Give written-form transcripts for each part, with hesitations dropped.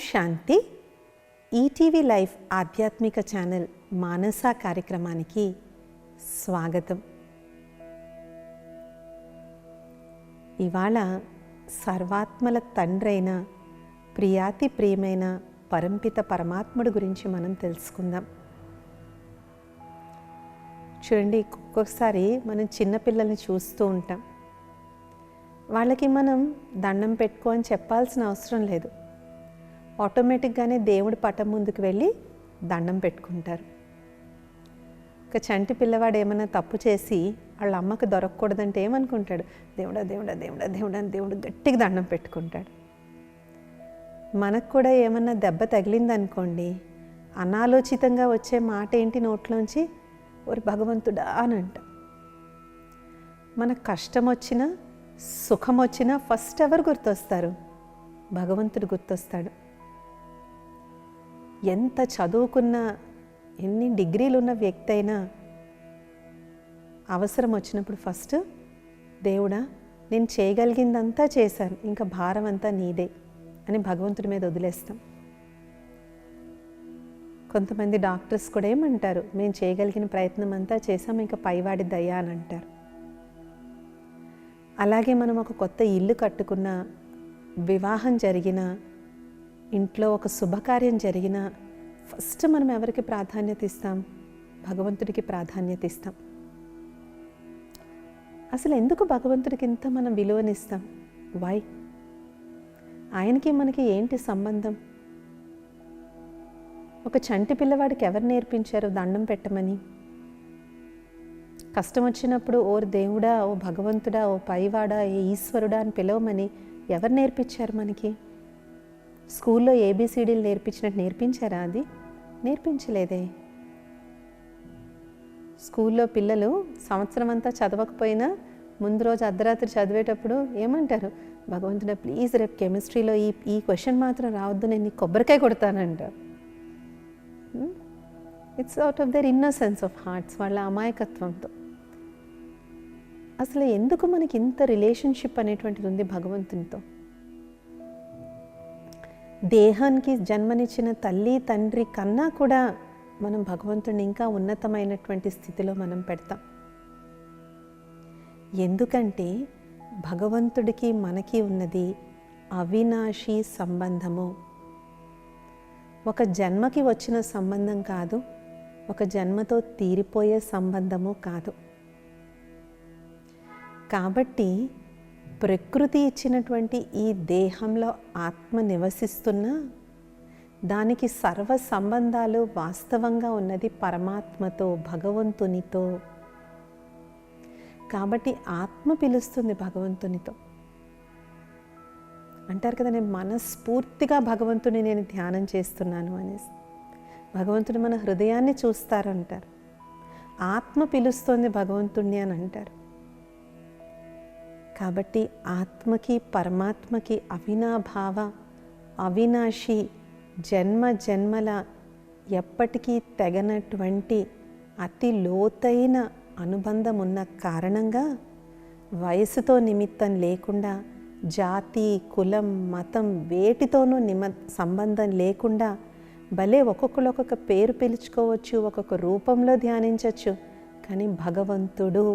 శాంతి. ETV life ఆధ్యాత్మిక channel మానస కార్యక్రమానికి స్వాగతం. ఇవాళ సర్వాత్మల తండ్రైన ప్రియాతి ప్రియమైన పరంపిత పరమాత్ముడి గురించి మనం తెలుసుకుందాం. చూడండి, ఒక్కొక్కసారి మనం చిన్నపిల్లల్ని చూస్తూ ఉంటాం. వాళ్ళకి మనం దండం పెట్టుకో అని చెప్పాల్సిన అవసరం లేదు. ఆటోమేటిక్గానే దేవుడి పటం ముందుకు వెళ్ళి దండం పెట్టుకుంటారు. ఒక చంటి పిల్లవాడు ఏమైనా తప్పు చేసి వాళ్ళ అమ్మకు దొరకకూడదంటే ఏమనుకుంటాడు? దేవుడా దేవుడా దేవుడా దేవుడా అని దేవుడు గట్టిగా దండం పెట్టుకుంటాడు. మనకు కూడా ఏమన్నా దెబ్బ తగిలిందనుకోండి, అనాలోచితంగా వచ్చే మాట ఏంటి నోట్లోంచి? ఓరి భగవంతుడా అని అంటాం. మనకు కష్టం వచ్చినా సుఖం వచ్చినా ఫస్ట్ ఎవరు గుర్తొస్తారు? భగవంతుడు గుర్తొస్తాడు. ఎంత చదువుకున్న, ఎన్ని డిగ్రీలు ఉన్న వ్యక్తి అయినా అవసరం వచ్చినప్పుడు ఫస్ట్ దేవుడా నేను చేయగలిగిందంతా చేశాను, ఇంకా భారం అంతా నీదే అని భగవంతుడి మీద వదిలేస్తాం. కొంతమంది డాక్టర్స్ కూడా ఏమంటారు? మేము చేయగలిగిన ప్రయత్నం అంతా చేసాం, ఇంకా పైవాడి దయ అని అంటారు. అలాగే మనం ఒక కొత్త ఇల్లు కట్టుకున్న, వివాహం జరిగిన, ఇంట్లో ఒక శుభకార్యం జరిగినా ఫస్ట్ మనం ఎవరికి ప్రాధాన్యత ఇస్తాం? భగవంతుడికి ప్రాధాన్యత ఇస్తాం. అసలు ఎందుకు భగవంతుడికి ఇంత మనం విలువనిస్తాం? వై? ఆయనకి మనకి ఏంటి సంబంధం? ఒక చంటి పిల్లవాడికి ఎవరు నేర్పించారు దండం పెట్టమని? కష్టం వచ్చినప్పుడు ఓ దేవుడా, ఓ భగవంతుడా, ఓ పైవాడా, ఏ ఈశ్వరుడా అని పిలవమని ఎవరు నేర్పించారు మనకి? స్కూల్లో ఏబిసిడీలు నేర్పించినట్టు నేర్పించారా? అది నేర్పించలేదే. స్కూల్లో పిల్లలు సంవత్సరం అంతా చదవకపోయినా ముందు రోజు అర్ధరాత్రి చదివేటప్పుడు ఏమంటారు? భగవంతుడా ప్లీజ్ రేపు కెమిస్ట్రీలో ఈ క్వశ్చన్ మాత్రం రావద్దు, నేను నీ కొబ్బరికాయ కొడతానంటారు. It's out of their innocence of hearts, వాళ్ళ అమాయకత్వంతో. అసలు ఎందుకు మనకి ఇంత రిలేషన్షిప్ అనేటువంటిది ఉంది భగవంతునితో? దేహానికి జన్మనిచ్చిన తల్లి తండ్రి కన్నా కూడా మనం భగవంతుడిని ఇంకా ఉన్నతమైనటువంటి స్థితిలో మనం పెడతాం. ఎందుకంటే భగవంతుడికి మనకి ఉన్నది అవినాశి సంబంధము. ఒక జన్మకి వచ్చిన సంబంధం కాదు, ఒక జన్మతో తీరిపోయే సంబంధము కాదు. కాబట్టి ప్రకృతి ఇచ్చినటువంటి ఈ దేహంలో ఆత్మ నివసిస్తున్నా దానికి సర్వ సంబంధాలు వాస్తవంగా ఉన్నది పరమాత్మతో, భగవంతునితో. కాబట్టి ఆత్మ పిలుస్తుంది భగవంతునితో. అంటారు కదా, నేను మనస్ఫూర్తిగా భగవంతుని నేను ధ్యానం చేస్తున్నాను అనేసి. భగవంతుడు మన హృదయాన్ని చూస్తారంటారు. ఆత్మ పిలుస్తోంది భగవంతుణ్ణి అని అంటారు. కాబట్టి ఆత్మకి పరమాత్మకి అవినాభావ, అవినాశి, జన్మ జన్మల ఎప్పటికీ తెగనటువంటి అతి లోతైన అనుబంధం ఉన్న కారణంగా వయసుతో నిమిత్తం లేకుండా, జాతి, కులం, మతం వేటితోనూ సంబంధం లేకుండా భలే ఒక్కొక్కరు ఒక్కొక్క పేరు పిలుచుకోవచ్చు, ఒక్కొక్క రూపంలో ధ్యానించవచ్చు. కానీ భగవంతుడు,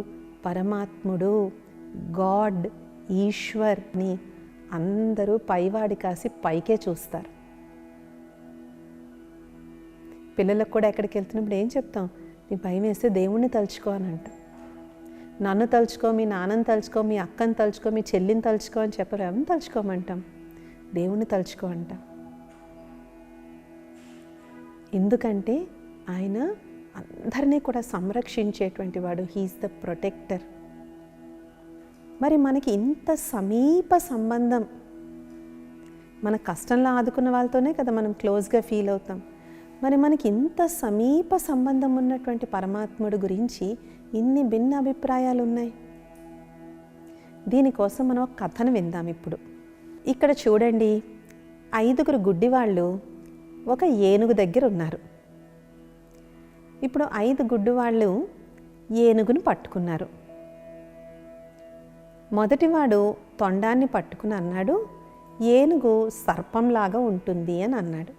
పరమాత్ముడు, గాడ్, ఈశ్వర్ని అందరూ పైవాడి కాసి పైకే చూస్తారు. పిల్లలకు కూడా ఎక్కడికి వెళ్తున్నప్పుడు ఏం చెప్తాం? నీ భయం వేస్తే దేవుణ్ణి తలుచుకో అని అంటాం. నన్ను తలుచుకో, మీ నాన్నని తలుచుకో, మీ అక్కని తలుచుకో, మీ చెల్లిని తలుచుకో అని చెప్పరు. ఎవరిని తలుచుకోమంటాం? దేవుణ్ణి తలుచుకో అంటాం. ఎందుకంటే ఆయన అందరినీ కూడా సంరక్షించేటువంటి వాడు. He is the protector. మరి మనకి ఇంత సమీప సంబంధం, మన కష్టంలో ఆదుకున్న వాళ్ళతోనే కదా మనం క్లోజ్గా ఫీల్ అవుతాం. మరి మనకి ఇంత సమీప సంబంధం ఉన్నటువంటి పరమాత్ముడి గురించి ఇన్ని భిన్న అభిప్రాయాలు ఉన్నాయి. దీనికోసం మనం ఒక కథను విందాం ఇప్పుడు. ఇక్కడ చూడండి, 5 గుడ్డివాళ్ళు ఒక ఏనుగు దగ్గర ఉన్నారు. ఇప్పుడు 5 గుడ్డివాళ్ళు ఏనుగును పట్టుకున్నారు. మొదటివాడు తొండాన్ని పట్టుకుని అన్నాడు, ఏనుగు సర్పంలాగా ఉంటుంది అని అన్నాడు.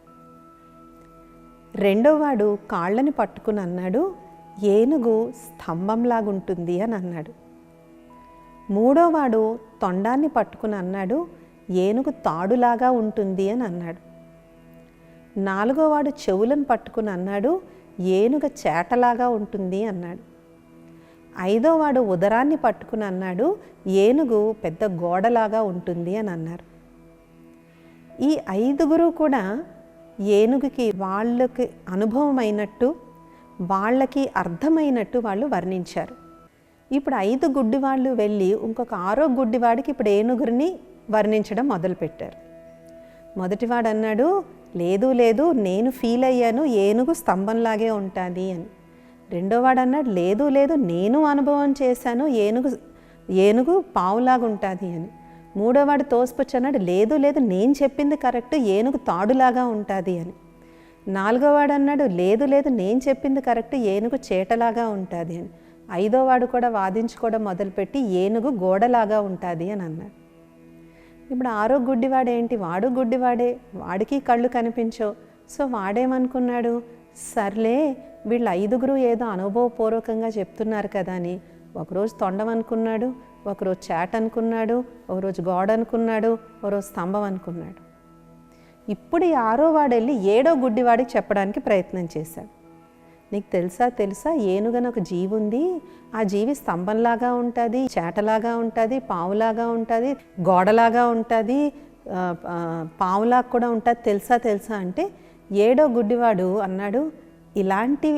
రెండోవాడు కాళ్ళని పట్టుకుని అన్నాడు, ఏనుగు స్తంభంలాగా ఉంటుంది అని అన్నాడు. మూడోవాడు తొండాన్ని పట్టుకుని అన్నాడు, ఏనుగు తాడులాగా ఉంటుంది అని అన్నాడు. నాలుగోవాడు చెవులను పట్టుకుని అన్నాడు, ఏనుగ చేటలాగా ఉంటుంది అన్నాడు. ఐదోవాడు ఉదరాన్ని పట్టుకుని అన్నాడు, ఏనుగు పెద్ద గోడలాగా ఉంటుంది అని అన్నారు. ఈ ఐదుగురు కూడా ఏనుగుకి వాళ్ళకి అనుభవం అయినట్టు, వాళ్ళకి అర్థమైనట్టు వాళ్ళు వర్ణించారు. ఇప్పుడు 5 గుడ్డివాళ్ళు వెళ్ళి ఇంకొక 6వ గుడ్డివాడికి ఇప్పుడు ఏనుగురిని వర్ణించడం మొదలుపెట్టారు. మొదటివాడు అన్నాడు, లేదు లేదు నేను ఫీల్ అయ్యాను, ఏనుగు స్తంభంలాగే ఉంటుంది అని. రెండోవాడు అన్నాడు, లేదు లేదు నేను అనుభవం చేశాను, ఏనుగు పావులాగా ఉంటుంది అని. మూడోవాడు తోసిపుచ్చి అన్నాడు, లేదు లేదు నేను చెప్పింది కరెక్ట్, ఏనుగు తాడులాగా ఉంటుంది అని. నాలుగోవాడు అన్నాడు, లేదు లేదు నేను చెప్పింది కరెక్ట్, ఏనుగు చేటలాగా ఉంటుంది అని. ఐదోవాడు కూడా వాదించుకోవడం మొదలుపెట్టి ఏనుగు గోడలాగా ఉంటుంది అని అన్నాడు. ఇప్పుడు 6వ గుడ్డివాడు ఏంటి, వాడు గుడ్డివాడే, వాడికి కళ్ళు కనిపించవు. సో వాడేమనుకున్నాడు, సర్లే వీళ్ళు 5గురు ఏదో అనుభవపూర్వకంగా చెప్తున్నారు కదా అని ఒకరోజు తొండం అనుకున్నాడు, ఒకరోజు చాట అనుకున్నాడు, ఒకరోజు గోడ అనుకున్నాడు, ఒకరోజు స్తంభం అనుకున్నాడు. ఇప్పుడు ఈ 6వ వాడు వెళ్ళి 7వ గుడ్డివాడికి చెప్పడానికి ప్రయత్నం చేశాడు. నీకు తెలుసా ఏనుగని ఒక జీవి ఉంది, ఆ జీవి స్తంభంలాగా ఉంటుంది, చేటలాగా ఉంటుంది, పావులాగా ఉంటుంది, గోడలాగా ఉంటుంది, పావులాగా కూడా ఉంటుంది, తెలుసా అంటే 7వ గుడ్డివాడు అన్నాడు, ఇలాంటి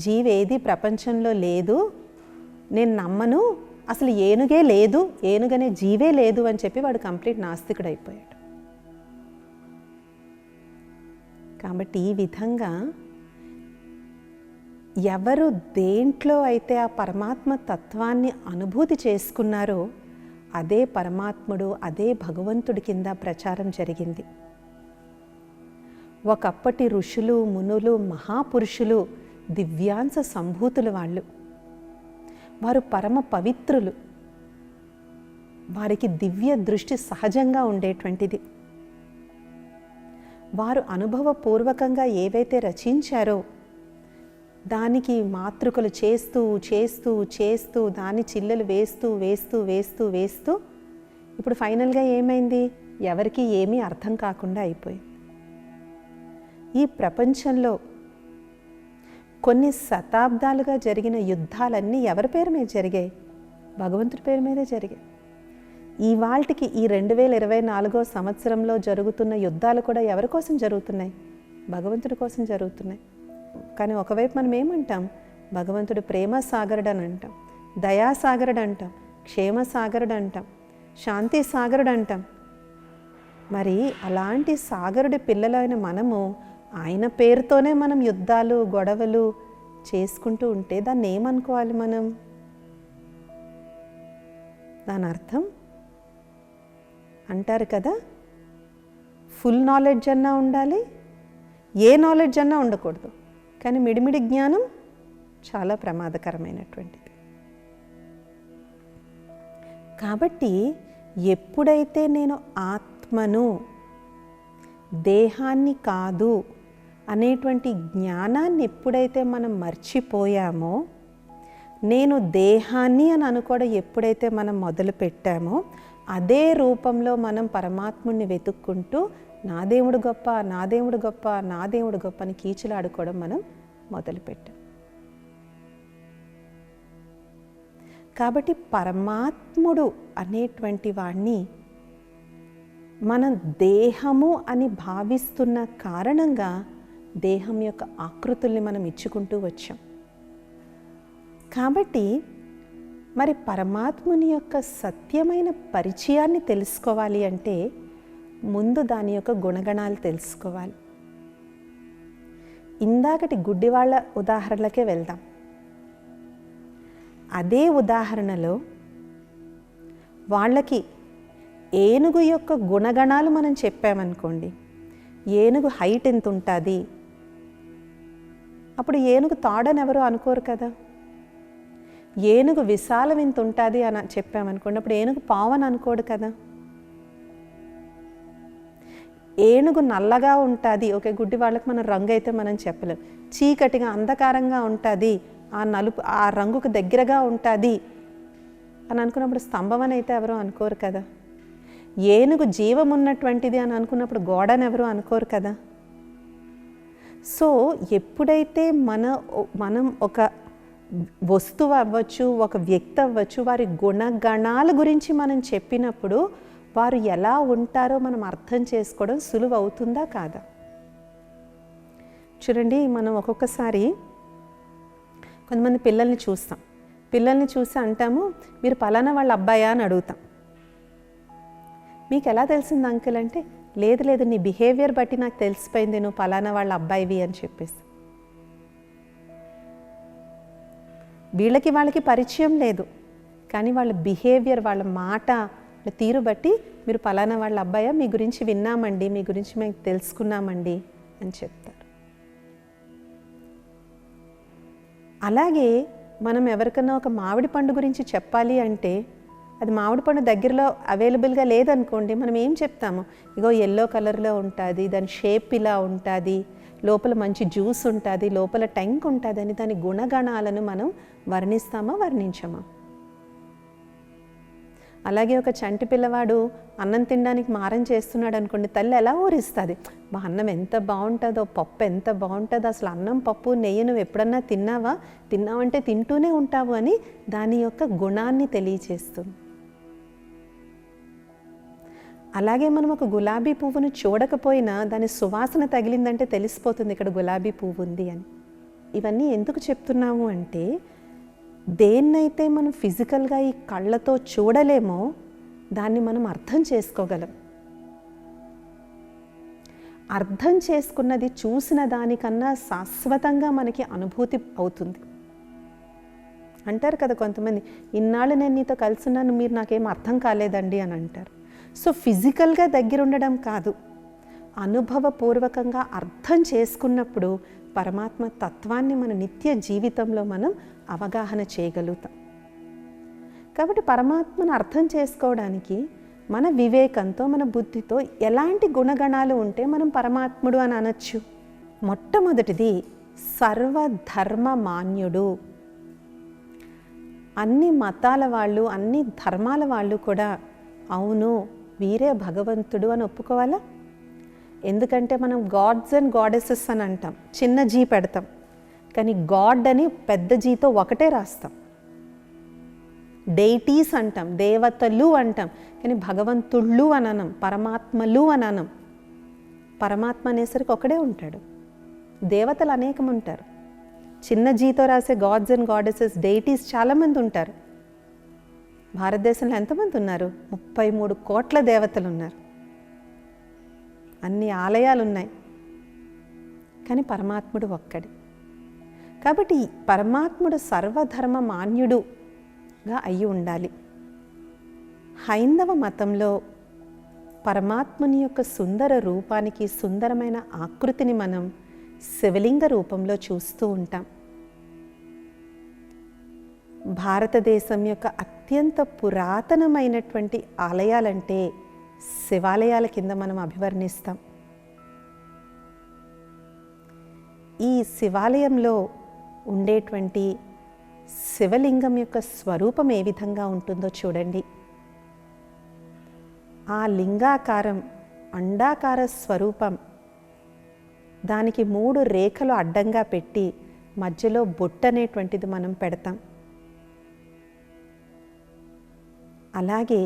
జీవి ఏది ప్రపంచంలో లేదు, నేను నమ్మను, అసలు ఏనుగే లేదు, ఏనుగనే జీవే లేదు అని చెప్పి వాడు కంప్లీట్ నాస్తికుడు అయిపోయాడు. కాబట్టి ఈ విధంగా ఎవరు దేంట్లో అయితే ఆ పరమాత్మ తత్వాన్ని అనుభూతి చేసుకున్నారో అదే పరమాత్ముడు, అదే భగవంతుడి కింద ప్రచారం జరిగింది. ఒకప్పటి ఋషులు, మునులు, మహాపురుషులు దివ్యాంశ సంభూతులు వాళ్ళు. వారు పరమ పవిత్రులు, వారికి దివ్య దృష్టి సహజంగా ఉండేటువంటిది. వారు అనుభవపూర్వకంగా ఏవైతే రచించారో దానికి మాతృకలు చేస్తూ చేస్తూ చేస్తూ దాని చిల్లలు వేస్తూ వేస్తూ వేస్తూ వేస్తూ ఇప్పుడు ఫైనల్గా ఏమైంది, ఎవరికి ఏమీ అర్థం కాకుండా అయిపోయింది. ఈ ప్రపంచంలో కొన్ని శతాబ్దాలుగా జరిగిన యుద్ధాలన్నీ ఎవరి పేరు మీద జరిగాయి, భగవంతుడి పేరు మీదే జరిగాయి. ఇవాల్టికి ఈ 2024వ సంవత్సరంలో జరుగుతున్న యుద్ధాలు కూడా ఎవరి కోసం జరుగుతున్నాయి, భగవంతుడి కోసం జరుగుతున్నాయి. కానీ ఒకవైపు మనం ఏమంటాం, భగవంతుడు ప్రేమ సాగరుడు అని అంటాం, దయాసాగరుడు అంటాం, క్షేమ సాగరుడు అంటాం, శాంతి సాగరుడు అంటాం. మరి అలాంటి సాగరుడి పిల్లలైన మనము ఆయన పేరుతోనే మనం యుద్ధాలు గొడవలు చేసుకుంటూ ఉంటే దాన్ని ఏమనుకోవాలి మనం? దాని అర్థం అంటారు కదా, ఫుల్ నాలెడ్జ్ అన్నా ఉండాలి, ఏ నాలెడ్జ్ అన్నా ఉండకూడదు. కానీ మిడిమిడి జ్ఞానం చాలా ప్రమాదకరమైనటువంటిది. కాబట్టి ఎప్పుడైతే నేను ఆత్మను, దేహాన్ని కాదు అనేటువంటి జ్ఞానాన్ని ఎప్పుడైతే మనం మర్చిపోయామో, నేను దేహాన్ని అని అనుకోవడం ఎప్పుడైతే మనం మొదలు పెట్టామో అదే రూపంలో మనం పరమాత్ముడిని వెతుక్కుంటూ నా దేవుడు గొప్ప, నా దేవుడు గొప్ప, నా దేవుడు గొప్ప అని కీచులాడుకోవడం మనం మొదలుపెట్టాం. కాబట్టి పరమాత్ముడు అనేటువంటి వాణ్ణి మనం దేహము అని భావిస్తున్న కారణంగా దేహం యొక్క ఆకృతుల్ని మనం ఇచ్చుకుంటూ వచ్చాం. కాబట్టి మరి పరమాత్ముని యొక్క సత్యమైన పరిచయాన్ని తెలుసుకోవాలి అంటే ముందు దాని యొక్క గుణగణాలు తెలుసుకోవాలి. ఇందాకటి గుడ్డివాళ్ళ ఉదాహరణలకే వెళ్దాం. అదే ఉదాహరణలో వాళ్ళకి ఏనుగు యొక్క గుణగణాలు మనం చెప్పామనుకోండి, ఏనుగు హైట్ ఎంత ఉంటుంది, అప్పుడు ఏనుగు తాడని ఎవరు అనుకోరు కదా. ఏనుగు విశాలం ఎంత ఉంటుంది అని చెప్పామనుకోండి, అప్పుడు ఏనుగు పావని అనుకోడు కదా. ఏనుగు నల్లగా ఉంటుంది, ఓకే, గుడ్డి వాళ్ళకి మనం రంగు అయితే మనం చెప్పలేం. చీకటిగా అంధకారంగా ఉంటుంది, ఆ నలుపు ఆ రంగుకు దగ్గరగా ఉంటుంది అని అనుకున్నప్పుడు స్తంభం అని అయితే ఎవరు అనుకోరు కదా. ఏనుగు జీవం ఉన్నటువంటిది అని అనుకున్నప్పుడు గోడని ఎవరు అనుకోరు కదా. సో ఎప్పుడైతే మనం ఒక వస్తువు అవ్వచ్చు, ఒక వ్యక్తి అవ్వచ్చు, వారి గుణగణాల గురించి మనం చెప్పినప్పుడు వారు ఎలా ఉంటారో మనం అర్థం చేసుకోవడం సులువు అవుతుందా కాదా? చూడండి, మనం ఒక్కొక్కసారి కొంతమంది పిల్లల్ని చూస్తాం. పిల్లల్ని చూసి అంటాము, మీరు పలానా వాళ్ళ అబ్బాయా అని అడుగుతాం. మీకు ఎలా తెలిసింది అంకుల్ అంటే, లేదు లేదు నీ బిహేవియర్ బట్టి నాకు తెలిసిపోయింది నువ్వు పలానా వాళ్ళ అబ్బాయివి అని చెప్పేసి. వాళ్ళకి పరిచయం లేదు, కానీ వాళ్ళ బిహేవియర్, వాళ్ళ మాట, వాళ్ళ తీరు బట్టి మీరు పలానా వాళ్ళ అబ్బాయా, మీ గురించి విన్నామండి, మీ గురించి మేము తెలుసుకున్నామండి అని చెప్తారు. అలాగే మనం ఎవరికన్నా ఒక మామిడి పండు గురించి చెప్పాలి అంటే, అది మామిడి పండు దగ్గరలో అవైలబుల్గా లేదనుకోండి, మనం ఏం చెప్తాము, ఇగో ఎల్లో కలర్లో ఉంటుంది, దాని షేప్ ఇలా ఉంటుంది, లోపల మంచి జ్యూస్ ఉంటుంది, లోపల టెంక్ ఉంటుంది అని దాని గుణగణాలను మనం వర్ణిస్తామా వర్ణించమా? అలాగే ఒక చంటి పిల్లవాడు అన్నం తినడానికి మారం చేస్తున్నాడు అనుకోండి, తల్లి ఎలా ఊరిస్తుంది, మా అన్నం ఎంత బాగుంటుందో, పప్పు ఎంత బాగుంటుందో, అసలు అన్నం పప్పు నెయ్యి నువ్వు ఎప్పుడన్నా తిన్నావంటే తింటూనే ఉంటావు అని దాని యొక్క గుణాన్ని తెలియచేస్తుంది. అలాగే మనం ఒక గులాబీ పువ్వును చూడకపోయినా దాని సువాసన తగిలిందంటే తెలిసిపోతుంది ఇక్కడ గులాబీ పువ్వు ఉంది అని. ఇవన్నీ ఎందుకు చెప్తున్నాము అంటే, దేన్నైతే మనం ఫిజికల్గా ఈ కళ్ళతో చూడలేమో దాన్ని మనం అర్థం చేసుకోగలం. అర్థం చేసుకున్నది చూసిన దానికన్నా శాశ్వతంగా మనకి అనుభూతి అవుతుంది. అంటారు కదా కొంతమంది, ఇన్నాళ్ళు నేను నీతో కలిసి ఉన్నాను, మీరు నాకేం అర్థం కాలేదండి అని అంటారు. సో ఫిజికల్గా దగ్గర ఉండడం కాదు, అనుభవపూర్వకంగా అర్థం చేసుకున్నప్పుడు పరమాత్మ తత్వాన్ని మన నిత్య జీవితంలో మనం అవగాహన చేయగలుగుతాం. కాబట్టి పరమాత్మను అర్థం చేసుకోవడానికి మన వివేకంతో, మన బుద్ధితో ఎలాంటి గుణగణాలు ఉంటే మనం పరమాత్ముడు అని అనొచ్చు? మొట్టమొదటిది సర్వధర్మ మాన్యుడు. అన్ని మతాల వాళ్ళు, అన్ని ధర్మాల వాళ్ళు కూడా అవును వీరే భగవంతుడు అని ఒప్పుకోవాలా? ఎందుకంటే మనం గాడ్స్ అండ్ గాడెసెస్ అని అంటాం, చిన్న జీ పెడతాం, కానీ గాడ్ అని పెద్ద జీతో ఒకటే రాస్తాం. డైటీస్ అంటాం, దేవతలు అంటాం, కానీ భగవంతుళ్ళు అననం, పరమాత్మలు అననం. పరమాత్మ అనేసరికి ఒకడే ఉంటాడు, దేవతలు అనేకం ఉంటారు. చిన్న జీతో రాసే గాడ్స్ అండ్ గాడెసెస్, డైటీస్ చాలామంది ఉంటారు. భారతదేశంలో ఎంతమంది ఉన్నారు? 33 కోట్ల దేవతలు ఉన్నారు, అన్ని ఆలయాలు ఉన్నాయి, కానీ పరమాత్ముడు ఒక్కడే. కాబట్టి పరమాత్ముడు సర్వధర్మ మాన్యుడుగా అయి ఉండాలి. హైందవ మతంలో పరమాత్ముని యొక్క సుందర రూపానికి, సుందరమైన ఆకృతిని మనం శివలింగ రూపంలో చూస్తూ ఉంటాం. భారతదేశం యొక్క అత్యంత పురాతనమైనటువంటి ఆలయాలంటే శివాలయాల కింద మనం అభివర్ణిస్తాం. ఈ శివాలయంలో ఉండేటువంటి శివలింగం యొక్క స్వరూపం ఏ విధంగా ఉంటుందో చూడండి. ఆ లింగాకారం, అండాకార స్వరూపం, దానికి 3 రేఖలు అడ్డంగా పెట్టి మధ్యలో బొట్టు అనేటువంటిది మనం పెడతాం. అలాగే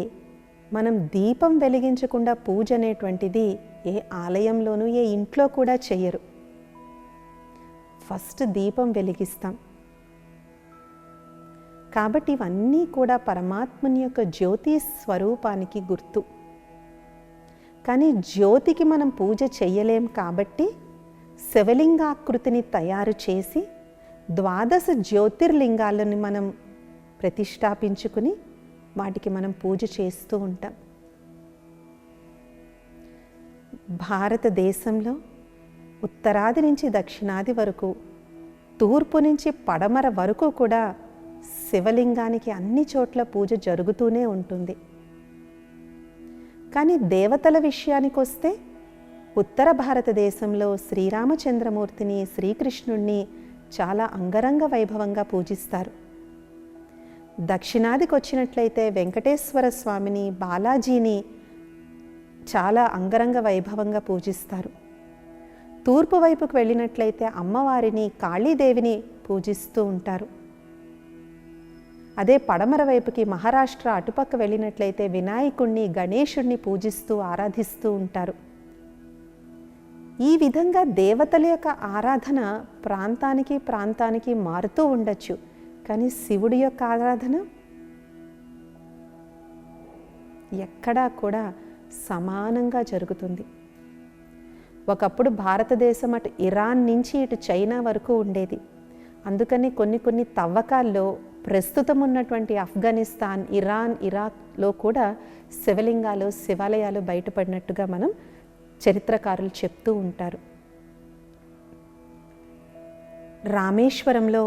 మనం దీపం వెలిగించకుండా పూజ అనేటువంటిది ఏ ఆలయంలోనూ, ఏ ఇంట్లో కూడా చెయ్యరు. ఫస్ట్ దీపం వెలిగిస్తాం. కాబట్టి ఇవన్నీ కూడా పరమాత్మని యొక్క జ్యోతి స్వరూపానికి గుర్తు. కానీ జ్యోతికి మనం పూజ చెయ్యలేం కాబట్టి శివలింగాకృతిని తయారు చేసి 12 జ్యోతిర్లింగాలను మనం ప్రతిష్టాపించుకుని వాటికి మనం పూజ చేస్తూ ఉంటాం. భారతదేశంలో ఉత్తరాది నుంచి దక్షిణాది వరకు, తూర్పు నుంచి పడమర వరకు కూడా శివలింగానికి అన్ని చోట్ల పూజ జరుగుతూనే ఉంటుంది. కానీ దేవతల విషయానికి వస్తే ఉత్తర భారతదేశంలో శ్రీరామచంద్రమూర్తిని, శ్రీకృష్ణుణ్ణి చాలా అంగరంగ వైభవంగా పూజిస్తారు. దక్షిణాదికి వచ్చినట్లయితే వెంకటేశ్వర స్వామిని, బాలాజీని చాలా అంగరంగ వైభవంగా పూజిస్తారు. తూర్పు వైపుకు వెళ్ళినట్లయితే అమ్మవారిని, కాళీదేవిని పూజిస్తూ ఉంటారు. అదే పడమర వైపుకి మహారాష్ట్ర అటుపక్క వెళ్ళినట్లయితే వినాయకుణ్ణి, గణేశుణ్ణి పూజిస్తూ ఆరాధిస్తూ ఉంటారు. ఈ విధంగా దేవతల యొక్క ఆరాధన ప్రాంతానికి ప్రాంతానికి మారుతూ ఉండొచ్చు, కానీ శివుడి యొక్క ఆరాధన ఎక్కడా కూడా సమానంగా జరుగుతుంది. ఒకప్పుడు భారతదేశం అటు ఇరాన్ నుంచి ఇటు చైనా వరకు ఉండేది. అందుకని కొన్ని తవ్వకాల్లో ప్రస్తుతం ఉన్నటువంటి ఆఫ్ఘనిస్తాన్, ఇరాన్, ఇరాక్లో కూడా శివలింగాలు, శివాలయాలు బయటపడినట్టుగా మనం చరిత్రకారులు చెప్తూ ఉంటారు. రామేశ్వరంలో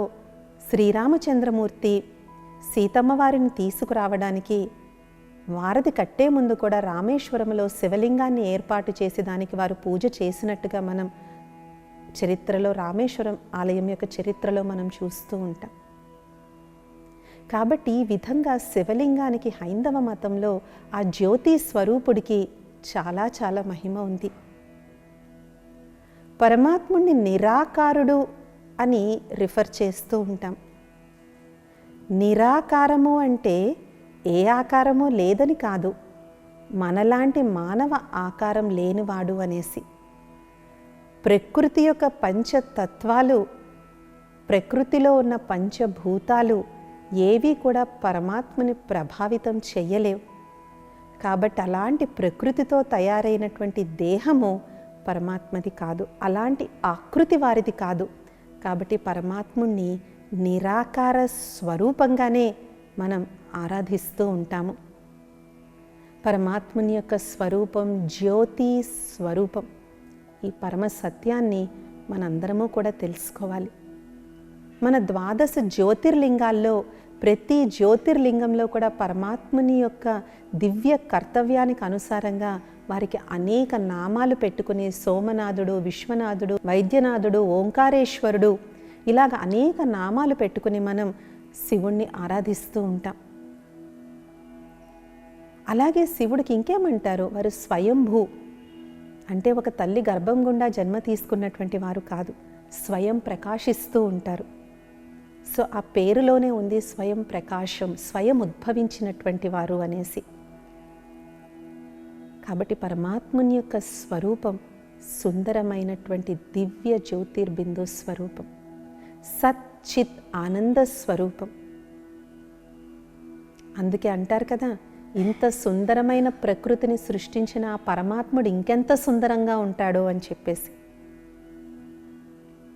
శ్రీరామచంద్రమూర్తి సీతమ్మ వారిని తీసుకురావడానికి వారధి కట్టే ముందు కూడా రామేశ్వరంలో శివలింగాన్ని ఏర్పాటు చేసి దానికి వారు పూజ చేసినట్టుగా మనం చరిత్రలో, రామేశ్వరం ఆలయం యొక్క చరిత్రలో మనం చూస్తూ ఉంటాం. కాబట్టి ఈ విధంగా శివలింగానికి హైందవ మతంలో ఆ జ్యోతి స్వరూపుడికి చాలా చాలా మహిమ ఉంది. పరమాత్ముడిని నిరాకారుడు అని రిఫర్ చేస్తూ ఉంటాం. నిరాకారము అంటే ఏ ఆకారము లేదని కాదు, మనలాంటి మానవ ఆకారం లేనివాడు అనేసి. ప్రకృతి యొక్క పంచతత్వాలు, ప్రకృతిలో ఉన్న పంచభూతాలు ఏవి కూడా పరమాత్మని ప్రభావితం చెయ్యలేవు. కాబట్టి అలాంటి ప్రకృతితో తయారైనటువంటి దేహము పరమాత్మది కాదు, అలాంటి ఆకృతి వారిది కాదు. కాబట్టి పరమాత్ముణ్ణి నిరాకార స్వరూపంగానే మనం ఆరాధిస్తూ ఉంటాము. పరమాత్ముని యొక్క స్వరూపం జ్యోతి స్వరూపం. ఈ పరమ సత్యాన్ని మనందరము కూడా తెలుసుకోవాలి. మన 12 జ్యోతిర్లింగాల్లో ప్రతి జ్యోతిర్లింగంలో కూడా పరమాత్ముని యొక్క దివ్య కర్తవ్యానికి అనుసారంగా వారికి అనేక నామాలు పెట్టుకుని సోమనాథుడు, విశ్వనాథుడు, వైద్యనాథుడు, ఓంకారేశ్వరుడు ఇలాగ అనేక నామాలు పెట్టుకుని మనం శివుణ్ణి ఆరాధిస్తూ ఉంటాం. అలాగే శివుడికి ఇంకేమంటారు, వారు స్వయంభూ అంటే ఒక తల్లి గర్భం గుండా జన్మ తీసుకున్నటువంటి వారు కాదు, స్వయం ప్రకాశిస్తూ ఉంటారు. సో ఆ పేరులోనే ఉంది స్వయం ప్రకాశం, స్వయం ఉద్భవించినటువంటి వారు అనేసి. కాబట్టి పరమాత్ముని యొక్క స్వరూపం సుందరమైనటువంటి దివ్య జ్యోతిర్బిందు స్వరూపం, సచ్చిత్ ఆనంద స్వరూపం. అందుకే అంటారు కదా, ఇంత సుందరమైన ప్రకృతిని సృష్టించిన ఆ పరమాత్ముడు ఇంకెంత సుందరంగా ఉంటాడో అని చెప్పేసి.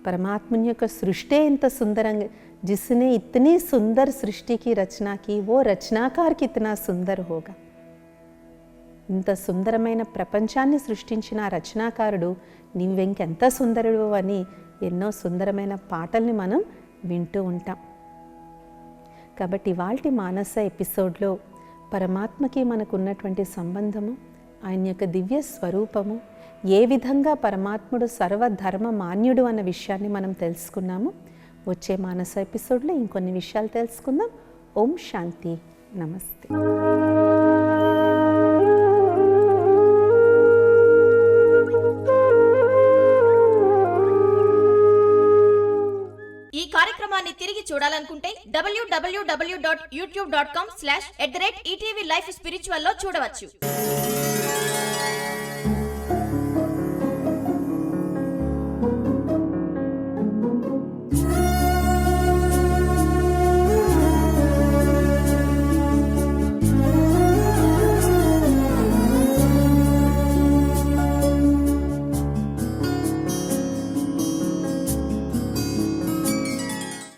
పరమాత్ముని యొక్క సృష్టే ఇంత సుందరంగా, జిస్నే ఇతనీ సుందర్ సృష్టికి రచనాకి ఓ రచనాకార్ కితనా సుందర్ హోగా. ఇంత సుందరమైన ప్రపంచాన్ని సృష్టించిన ఆ రచనాకారుడు నీవెంకెంత సుందరుడు అని ఎన్నో సుందరమైన పాటల్ని మనం వింటూ ఉంటాం. కాబట్టి ఇవాల్టి మానస ఎపిసోడ్లో పరమాత్మకి మనకు ఉన్నటువంటి సంబంధము, ఆయన యొక్క దివ్య స్వరూపము, ఏ విధంగా పరమాత్ముడు సర్వధర్మ మాన్యుడు అన్న విషయాన్ని మనం తెలుసుకున్నాము. వచ్చే మానస ఎపిసోడ్లో ఇంకొన్ని విషయాలు తెలుసుకుందాం. ఓం శాంతి, నమస్తే. ఈ కార్యక్రమాన్ని తిరిగి చూడాలనుకుంటే www.youtube.com/@ETV Life Spiritual లో చూడవచ్చు.